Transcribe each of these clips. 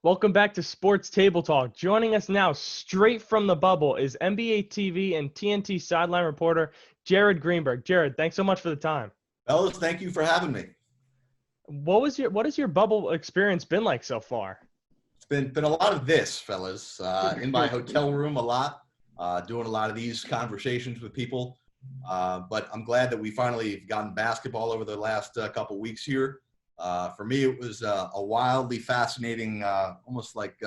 Welcome back to Sports Table Talk. Joining us now, straight from the bubble, is NBA TV and TNT sideline reporter Jared Greenberg. Jared, thanks so much for the time. Fellas, thank you for having me. What has your bubble experience been like so far? It's been a lot of this, fellas. In my hotel room a lot, doing a lot of these conversations with people. But I'm glad that we finally have gotten basketball over the last couple weeks here. For me, it was a wildly fascinating, almost like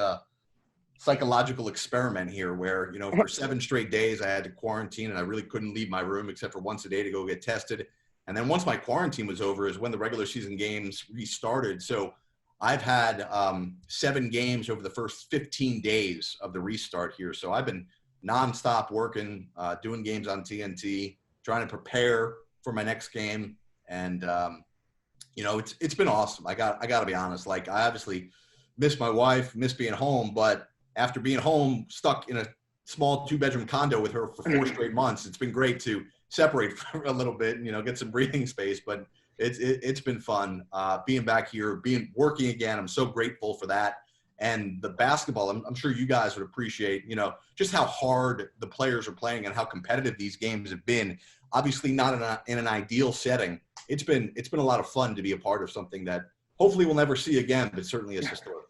psychological experiment here where, for 7 straight days I had to quarantine and I really couldn't leave my room except for once a day to go get tested. And then once my quarantine was over is when the regular season games restarted. So I've had 7 games over the first 15 days of the restart here. So I've been nonstop working, doing games on TNT, trying to prepare for my next game. And, it's been awesome. I got to be honest. Like, I obviously miss my wife, miss being home, but after being home, stuck in a small 2-bedroom condo with her for 4 straight months, it's been great to separate for a little bit and, get some breathing space. But it's been fun being back here, working again. I'm so grateful for that. And the basketball, I'm sure you guys would appreciate, just how hard the players are playing and how competitive these games have been. Obviously not in an ideal setting. It's been a lot of fun to be a part of something that hopefully we'll never see again, but certainly is historic.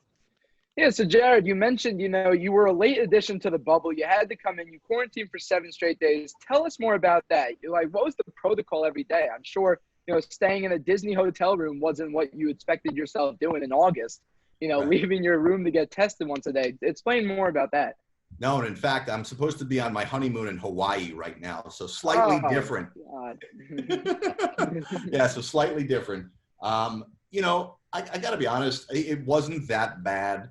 Yeah, so Jared, you mentioned, you were a late addition to the bubble. You had to come in. You quarantined for 7 straight days. Tell us more about that. Like, what was the protocol every day? I'm sure, staying in a Disney hotel room wasn't what you expected yourself doing in August. Right. Leaving your room to get tested once a day. Explain more about that. No, and in fact, I'm supposed to be on my honeymoon in Hawaii right now, so slightly different. Yeah, so slightly different. I got to be honest, it wasn't that bad.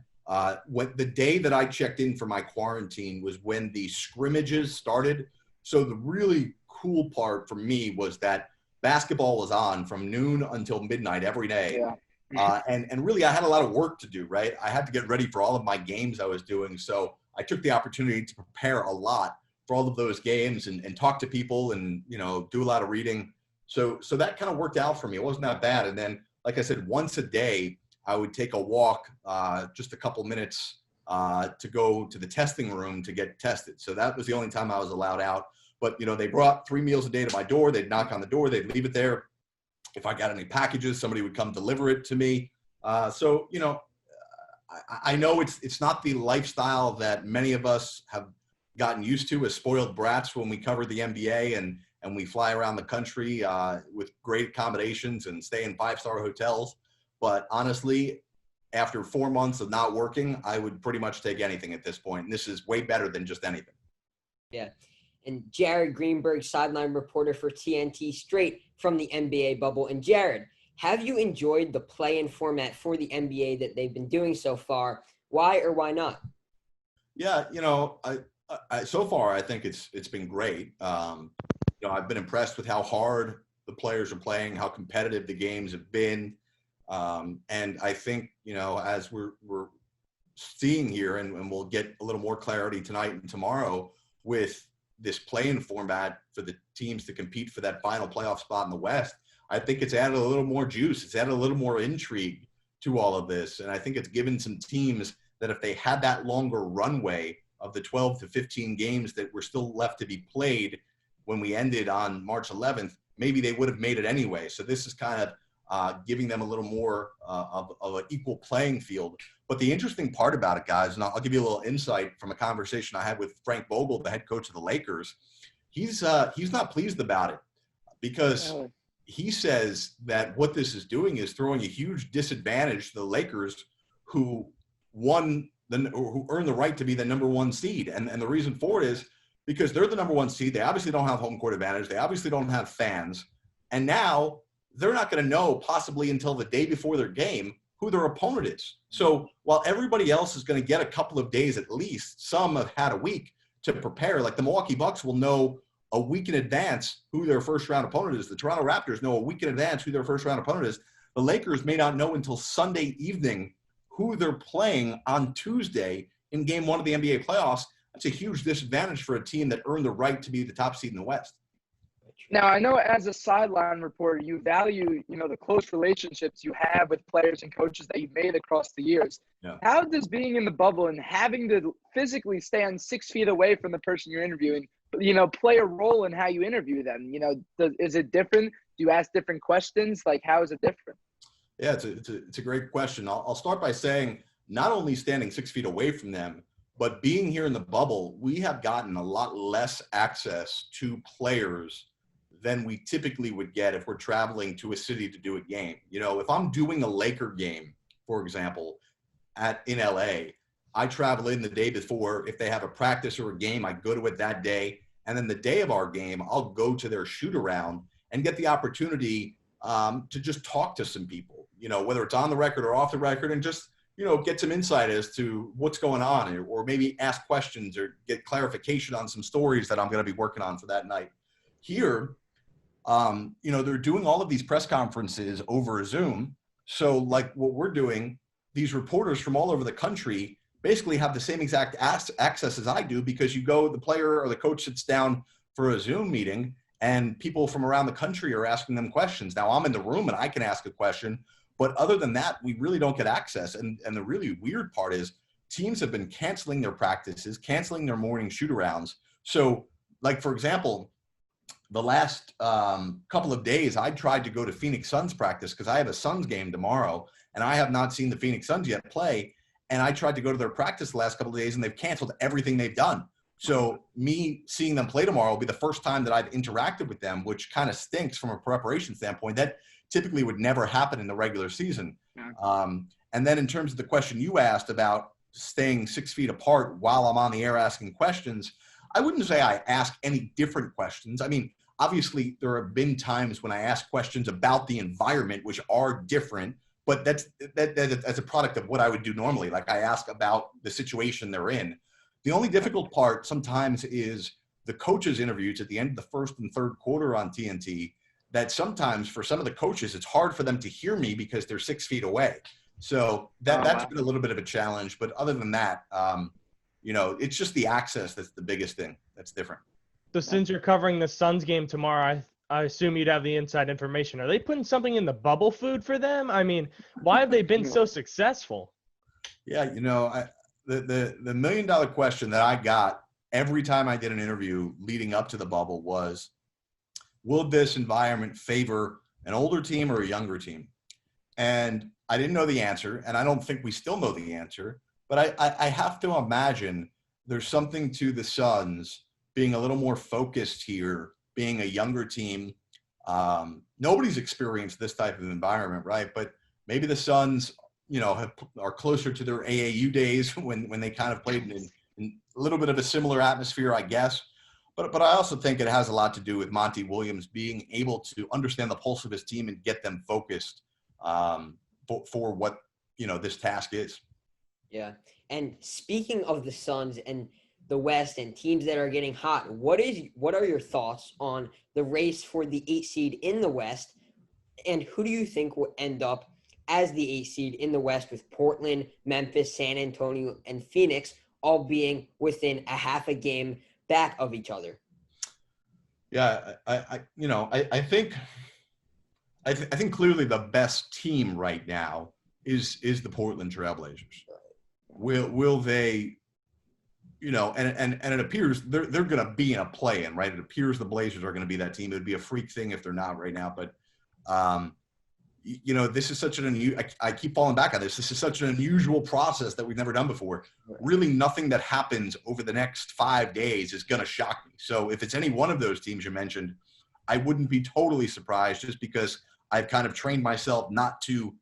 When the day that I checked in for my quarantine was when the scrimmages started. So the really cool part for me was that basketball was on from noon until midnight every day. Yeah. And really, I had a lot of work to do, right? I had to get ready for all of my games I was doing. So I took the opportunity to prepare a lot for all of those games and talk to people and, do a lot of reading. So that kind of worked out for me. It wasn't that bad. And then, like I said, once a day, I would take a walk, just a couple minutes to go to the testing room to get tested. So that was the only time I was allowed out. But, they brought 3 meals a day to my door. They'd knock on the door. They'd leave it there. If I got any packages, somebody would come deliver it to me. I know it's not the lifestyle that many of us have gotten used to as spoiled brats when we cover the NBA and we fly around the country with great accommodations and stay in 5-star hotels. But honestly, after 4 months of not working, I would pretty much take anything at this point. And this is way better than just anything. Yeah. And Jared Greenberg, sideline reporter for TNT, straight from the NBA bubble. And Jared, have you enjoyed the play-in format for the NBA that they've been doing so far? Why or why not? Yeah, I so far I think it's been great. I've been impressed with how hard the players are playing, how competitive the games have been, and I think as we're seeing here, and we'll get a little more clarity tonight and tomorrow with this play-in format for the teams to compete for that final playoff spot in the West. I think it's added a little more juice. It's added a little more intrigue to all of this. And I think it's given some teams that if they had that longer runway of the 12 to 15 games that were still left to be played when we ended on March 11th, maybe they would have made it anyway. So this is kind of giving them a little more of an equal playing field. But the interesting part about it, guys, and I'll give you a little insight from a conversation I had with Frank Vogel, the head coach of the Lakers. He's not pleased about it because he says that what this is doing is throwing a huge disadvantage to the Lakers who earned the right to be the number 1 seed. And the reason for it is because they're the number 1 seed. They obviously don't have home court advantage. They obviously don't have fans. And now they're not going to know possibly until the day before their game who their opponent is. So while everybody else is going to get a couple of days at least, some have had a week to prepare. Like the Milwaukee Bucks will know a week in advance who their first-round opponent is. The Toronto Raptors know a week in advance who their first-round opponent is. The Lakers may not know until Sunday evening who they're playing on Tuesday in Game 1 of the NBA playoffs. That's a huge disadvantage for a team that earned the right to be the top seed in the West. Now, I know as a sideline reporter, you value, the close relationships you have with players and coaches that you've made across the years. Yeah. How does being in the bubble and having to physically stand 6 feet away from the person you're interviewing, play a role in how you interview them? Is it different? Do you ask different questions? Like, how is it different? Yeah, it's a great question. I'll start by saying not only standing 6 feet away from them, but being here in the bubble, we have gotten a lot less access to players than we typically would get if we're traveling to a city to do a game. If I'm doing a Laker game, for example, in LA, I travel in the day before. If they have a practice or a game, I go to it that day. And then the day of our game, I'll go to their shoot around and get the opportunity to just talk to some people, whether it's on the record or off the record, and just, get some insight as to what's going on, or maybe ask questions or get clarification on some stories that I'm going to be working on for that night. Here, they're doing all of these press conferences over Zoom. So like what we're doing, these reporters from all over the country basically have the same exact access as I do, because the player or the coach sits down for a Zoom meeting and people from around the country are asking them questions. Now I'm in the room and I can ask a question, but other than that, we really don't get access. And the really weird part is teams have been canceling their practices, canceling their morning shoot-arounds. So like, for example, the last couple of days, I tried to go to Phoenix Suns practice because I have a Suns game tomorrow, and I have not seen the Phoenix Suns yet play. And I tried to go to their practice the last couple of days, and they've canceled everything they've done. So me seeing them play tomorrow will be the first time that I've interacted with them, which kind of stinks from a preparation standpoint. That typically would never happen in the regular season. And then in terms of the question you asked about staying 6 feet apart while I'm on the air asking questions, I wouldn't say I ask any different questions. I mean, obviously, there have been times when I ask questions about the environment, which are different, but that's a product of what I would do normally. Like, I ask about the situation they're in. The only difficult part sometimes is the coaches' interviews at the end of the first and third quarter on TNT, that sometimes for some of the coaches, it's hard for them to hear me because they're 6 feet away. So that's been a little bit of a challenge. But other than that, it's just the access that's the biggest thing that's different. So since you're covering the Suns game tomorrow, I assume you'd have the inside information. Are they putting something in the bubble food for them? I mean, why have they been so successful? Yeah, the $1 million question that I got every time I did an interview leading up to the bubble was, will this environment favor an older team or a younger team? And I didn't know the answer, and I don't think we still know the answer. But I have to imagine there's something to the Suns being a little more focused here, being a younger team. Nobody's experienced this type of environment, right? But maybe the Suns, are closer to their AAU days when they kind of played in a little bit of a similar atmosphere, I guess. But I also think it has a lot to do with Monty Williams being able to understand the pulse of his team and get them focused for what, this task is. Yeah. And speaking of the Suns and the West and teams that are getting hot, what are your thoughts on the race for the 8 seed in the West? And who do you think will end up as the 8 seed in the West, with Portland, Memphis, San Antonio, and Phoenix all being within a half a game back of each other? Yeah, I think clearly the best team right now is the Portland Trailblazers. Will they, and it appears they're going to be in a play-in, right? It appears the Blazers are going to be that team. It would be a freak thing if they're not right now, but this is such an I keep falling back on this. This is such an unusual process that we've never done before. Really, nothing that happens over the next 5 days is going to shock me. So if it's any one of those teams you mentioned, I wouldn't be totally surprised, just because I've kind of trained myself not to,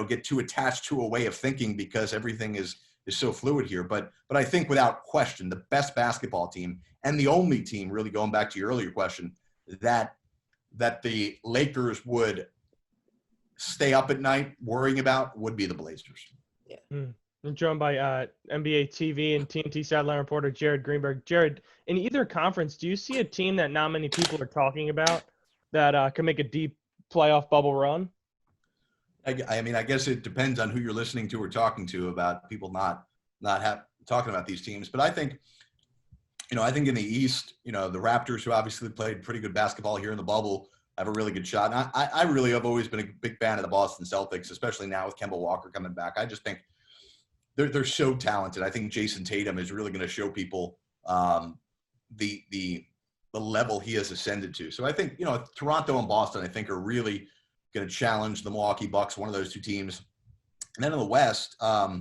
get too attached to a way of thinking, because everything is so fluid here. But I think without question, the best basketball team, and the only team, really going back to your earlier question, that the Lakers would stay up at night worrying about would be the Blazers. Yeah. I'm joined by NBA TV and TNT sideline reporter Jared Greenberg. Jared, in either conference, do you see a team that not many people are talking about that can make a deep playoff bubble run? I mean, I guess it depends on who you're listening to or talking to about people not talking about these teams. But I think I think in the East, the Raptors, who obviously played pretty good basketball here in the bubble, have a really good shot. And I really have always been a big fan of the Boston Celtics, especially now with Kemba Walker coming back. I just think they're so talented. I think Jason Tatum is really going to show people the level he has ascended to. So I think, Toronto and Boston, I think, are really going to challenge the Milwaukee Bucks, one of those two teams. And then in the West, my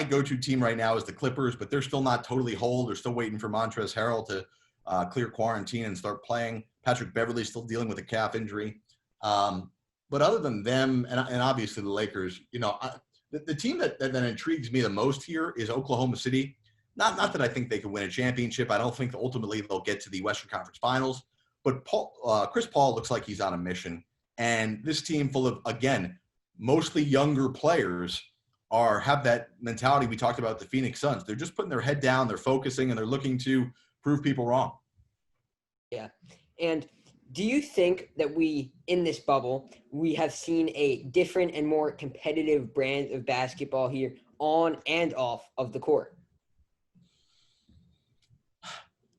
go-to team right now is the Clippers, but they're still not totally whole. They're still waiting for Montrezl Harrell to clear quarantine and start playing. Patrick Beverley's still dealing with a calf injury. But other than them, and obviously the Lakers, the team that intrigues me the most here is Oklahoma City. Not that I think they can win a championship. I don't think that ultimately they'll get to the Western Conference Finals. But Chris Paul looks like he's on a mission. And this team full of, again, mostly younger players have that mentality we talked about the Phoenix Suns. They're just putting their head down, they're focusing, and they're looking to prove people wrong. Yeah. And do you think that in this bubble, we have seen a different and more competitive brand of basketball here on and off of the court?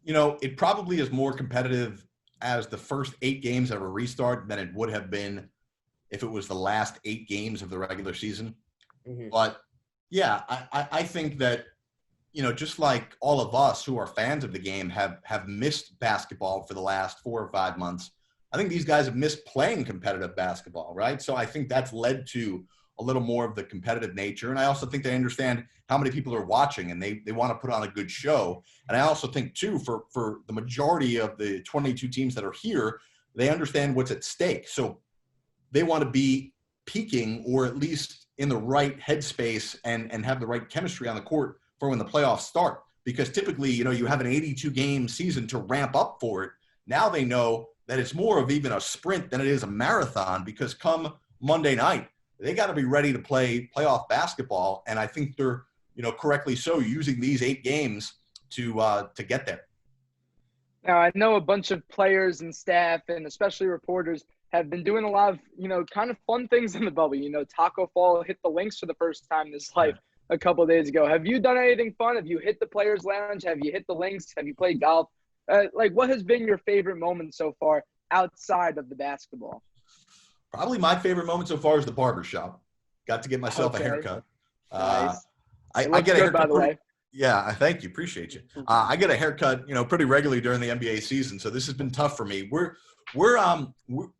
It probably is more competitive as the first 8 games of a restart than it would have been if it was the last 8 games of the regular season. Mm-hmm. But yeah, I think that, just like all of us who are fans of the game have missed basketball for the last 4 or 5 months, I think these guys have missed playing competitive basketball, right? So I think that's led to a little more of the competitive nature. And I also think they understand how many people are watching and they want to put on a good show. And I also think, too, for the majority of the 22 teams that are here, they understand what's at stake. So they want to be peaking or at least in the right headspace and have the right chemistry on the court for when the playoffs start. Because typically, you have an 82-game season to ramp up for it. Now they know that it's more of even a sprint than it is a marathon, because come Monday night, they got to be ready to play playoff basketball. And I think they're, correctly so, using these 8 games to get there. Now, I know a bunch of players and staff and especially reporters have been doing a lot of, kind of fun things in the bubble. Taco Fall hit the links for the first time this life a couple of days ago. Have you done anything fun? Have you hit the Players Lounge? Have you hit the links? Have you played golf? What has been your favorite moment so far outside of the basketball? Probably my favorite moment so far is the barbershop. Got to get myself a haircut. Nice. I get a haircut, by the way. Yeah, thank you. Appreciate you. I get a haircut, pretty regularly during the NBA season, so this has been tough for me. We're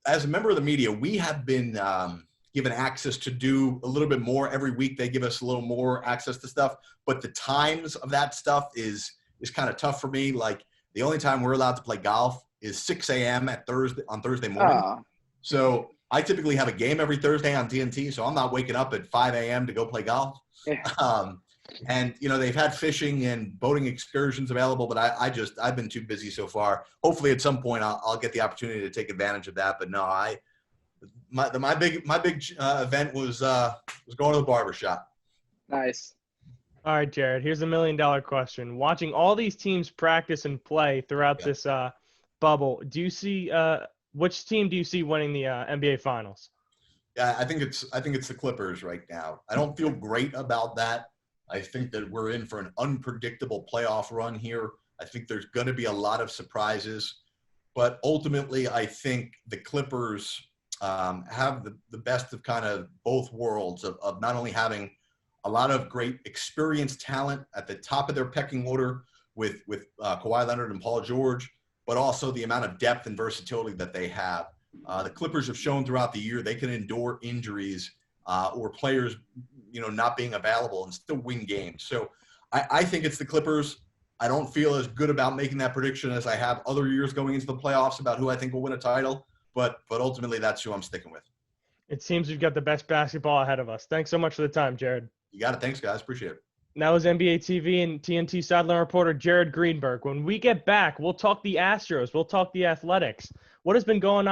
as a member of the media, we have been given access to do a little bit more every week. They give us a little more access to stuff, but the times of that stuff is kind of tough for me. Like, the only time we're allowed to play golf is 6 a.m. on Thursday morning. So I typically have a game every Thursday on TNT, so I'm not waking up at 5 a.m. to go play golf. Yeah. And, they've had fishing and boating excursions available, but I've been too busy so far. Hopefully at some point I'll get the opportunity to take advantage of that. But no, my big event was going to the barbershop. Nice. All right, Jared, here's $1 million question. Watching all these teams practice and play throughout this bubble, do you see which team do you see winning the NBA Finals? Yeah, I think it's the Clippers right now. I don't feel great about that. I think that we're in for an unpredictable playoff run here. I think there's going to be a lot of surprises. But ultimately, I think the Clippers have the best of kind of both worlds of not only having a lot of great experienced talent at the top of their pecking order with Kawhi Leonard and Paul George, but also the amount of depth and versatility that they have. The Clippers have shown throughout the year they can endure injuries or players, not being available and still win games. So I think it's the Clippers. I don't feel as good about making that prediction as I have other years going into the playoffs about who I think will win a title, but ultimately that's who I'm sticking with. It seems we've got the best basketball ahead of us. Thanks so much for the time, Jared. You got it. Thanks, guys. Appreciate it. That was NBA TV and TNT sideline reporter Jared Greenberg. When we get back, we'll talk the Astros. We'll talk the Athletics. What has been going on?